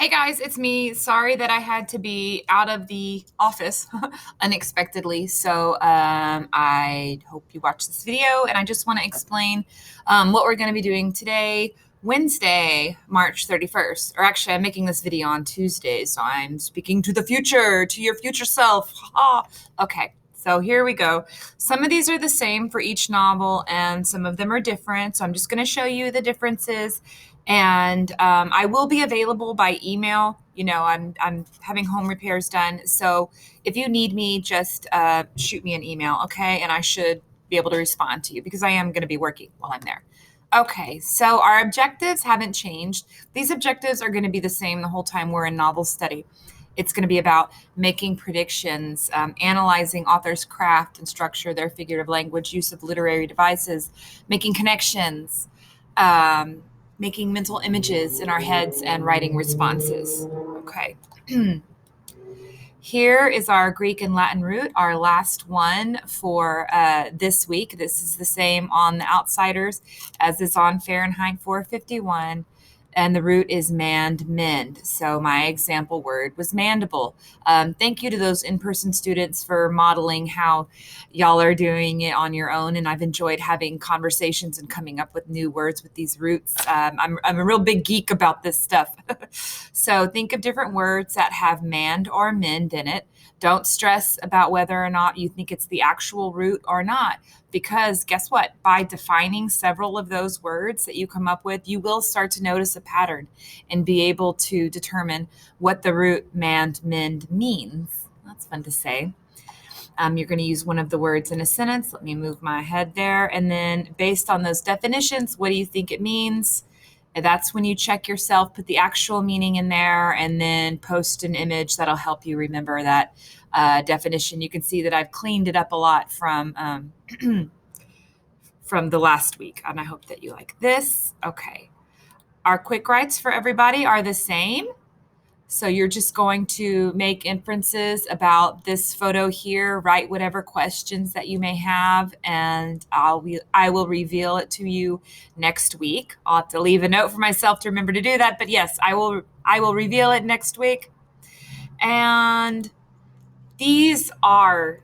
Hey guys, it's me. Sorry that I had to be out of the office unexpectedly. I hope you watch this video and I just want to explain what we're going to be doing today, Wednesday, March 31st. Or actually, I'm making this video on Tuesday, so I'm speaking to the future, to your future self. Ha. Okay, so here we go. Some of these are the same for each novel and some of them are different. So I'm just going to show you the differences. And I will be available by email. I'm having home repairs done. So if you need me, just shoot me an email, okay? And I should be able to respond to you because I am going to be working while I'm there. Okay, so our objectives haven't changed. These objectives are going to be the same the whole time we're in novel study. It's going to be about making predictions, analyzing authors' craft and structure, their figurative language, use of literary devices, making connections, um, making mental images in our heads, and writing responses. Okay. Here is our Greek and Latin root, our last one for this week. This is the same on the Outsiders as is on Fahrenheit 451. And the root is mend. So my example word was mandible. Thank you to those in-person students for modeling how y'all are doing it on your own. And I've enjoyed having conversations and coming up with new words with these roots. I'm a real big geek about this stuff. So think of different words that have mand or mend in it. Don't stress about whether or not you think it's the actual root or not, because guess what? By defining several of those words that you come up with, you will start to notice a pattern and be able to determine what the root mand, mend means. That's fun to say. You're going to use one of the words in a sentence. Let me move my head there. And then based on those definitions, what do you think it means? And that's when you check yourself, put the actual meaning in there, and then post an image that'll help you remember that definition. You can see that I've cleaned it up a lot from from the last week, and I hope that you like this. Okay. Our quick writes for everybody are the same. So you're just going to make inferences about this photo here, write whatever questions that you may have, and I will reveal it to you next week. I'll have to leave a note for myself to remember to do that, but yes, I will reveal it next week. And these are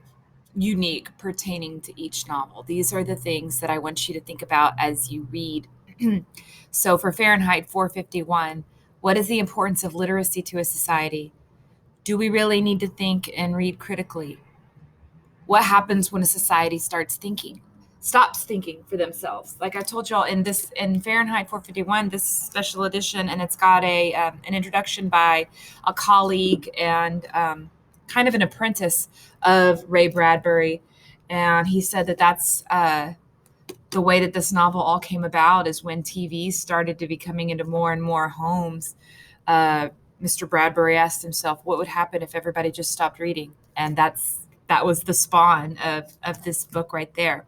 unique pertaining to each novel. These are the things that I want you to think about as you read. So for Fahrenheit 451, what is the importance of literacy to a society? Do we really need to think and read critically? What happens when a society stops thinking for themselves? Like I told y'all in Fahrenheit 451, this special edition, and it's got an introduction by a colleague and kind of an apprentice of Ray Bradbury, and he said that that's the way that this novel all came about is when TV started to be coming into more and more homes. Mr. Bradbury asked himself, what would happen if everybody just stopped reading? And that was the spawn of this book right there.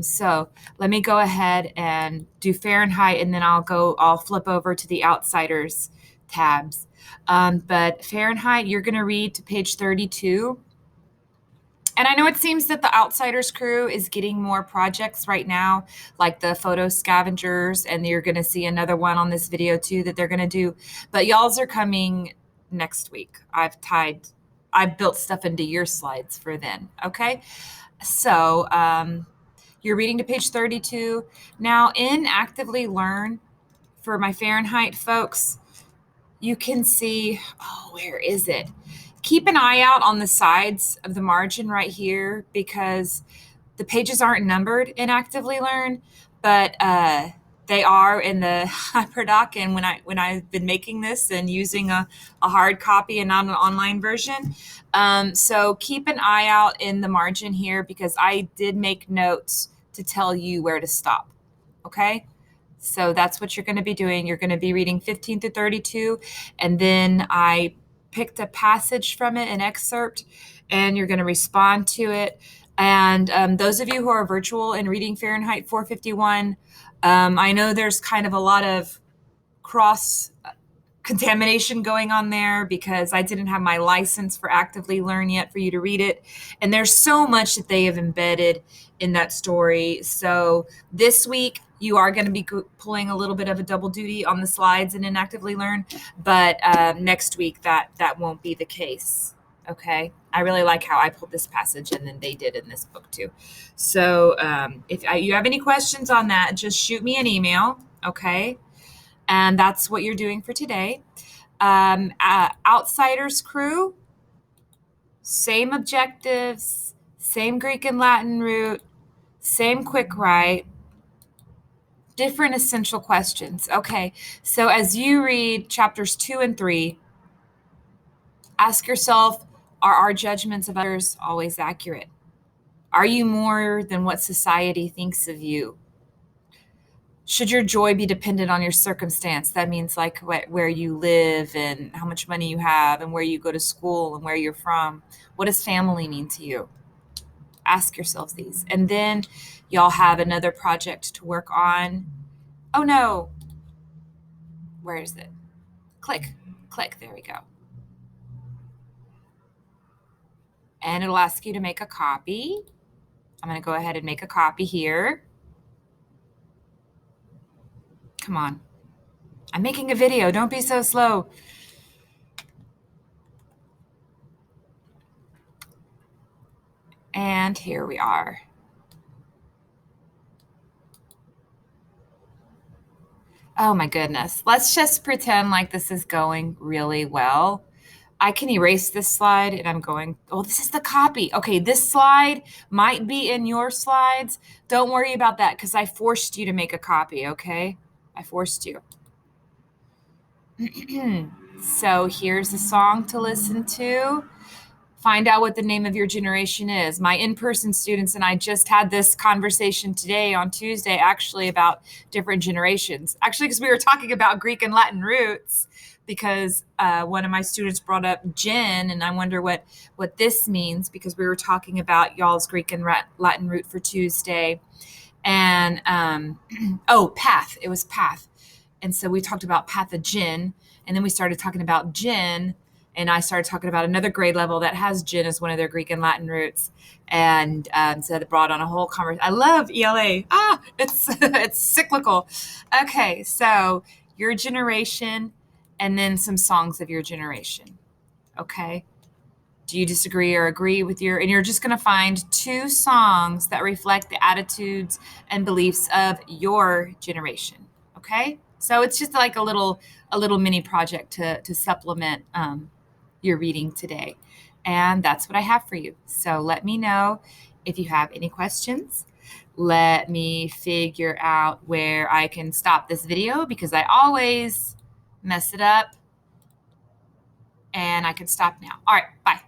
So let me go ahead and do Fahrenheit, and then I'll flip over to the Outsiders tabs. But Fahrenheit, you're going to read to page 32. And I know it seems that the Outsiders crew is getting more projects right now, like the photo scavengers, and you're going to see another one on this video too that they're going to do. But y'all's are coming next week. I've built stuff into your slides for then. Okay. So you're reading to page 32. Now in Actively Learn, for my Fahrenheit folks, you can see, where is it? Keep an eye out on the sides of the margin right here because the pages aren't numbered in Actively Learn, but they are in the HyperDoc. And when I've been making this and using a hard copy and not an online version, so keep an eye out in the margin here because I did make notes to tell you where to stop. Okay. So that's what you're going to be doing. You're going to be reading 15 to 32, and then I picked a passage from it, an excerpt, and you're going to respond to it. And those of you who are virtual and reading Fahrenheit 451, I know there's kind of a lot of cross contamination going on there because I didn't have my license for Actively Learn yet for you to read it. And there's so much that they have embedded in that story. So this week, You are going to be pulling a little bit of a double duty on the slides and in Actively Learn, but next week that won't be the case. Okay. I really like how I pulled this passage and then they did in this book too. So if you have any questions on that, just shoot me an email. Okay. And that's what you're doing for today. Outsiders crew, same objectives, same Greek and Latin root, same quick write, different essential questions. Okay, so as you read chapters 2 and 3, ask yourself, are our judgments of others always accurate? Are you more than what society thinks of you? Should your joy be dependent on your circumstance? That means like where you live and how much money you have and where you go to school and where you're from. What does family mean to you? Ask yourselves these. And then y'all have another project to work on. Oh no. Where is it? Click. There we go. And it'll ask you to make a copy. I'm going to go ahead and make a copy here. Come on. I'm making a video. Don't be so slow. And here we are. Oh my goodness. Let's just pretend like this is going really well. I can erase this slide and I'm going, oh, this is the copy. Okay, this slide might be in your slides. Don't worry about that because I forced you to make a copy, okay? I forced you. So here's a song to listen to. Find out what the name of your generation is. My in-person students and I just had this conversation today on Tuesday, actually, about different generations. Actually, because we were talking about Greek and Latin roots, because one of my students brought up gen, and I wonder what this means, because we were talking about y'all's Greek and Latin root for Tuesday. And, path. It was path. And so we talked about pathogen, and then we started talking about gen, and I started talking about another grade level that has gen as one of their Greek and Latin roots. And so that brought on a whole conversation. I love ELA. It's cyclical. Okay, so your generation and then some songs of your generation. Okay. Do you disagree or agree with and you're just going to find 2 songs that reflect the attitudes and beliefs of your generation. Okay. So it's just like a little mini project to supplement your reading today. And that's what I have for you. So let me know if you have any questions. Let me figure out where I can stop this video because I always mess it up. And I can stop now. All right, bye.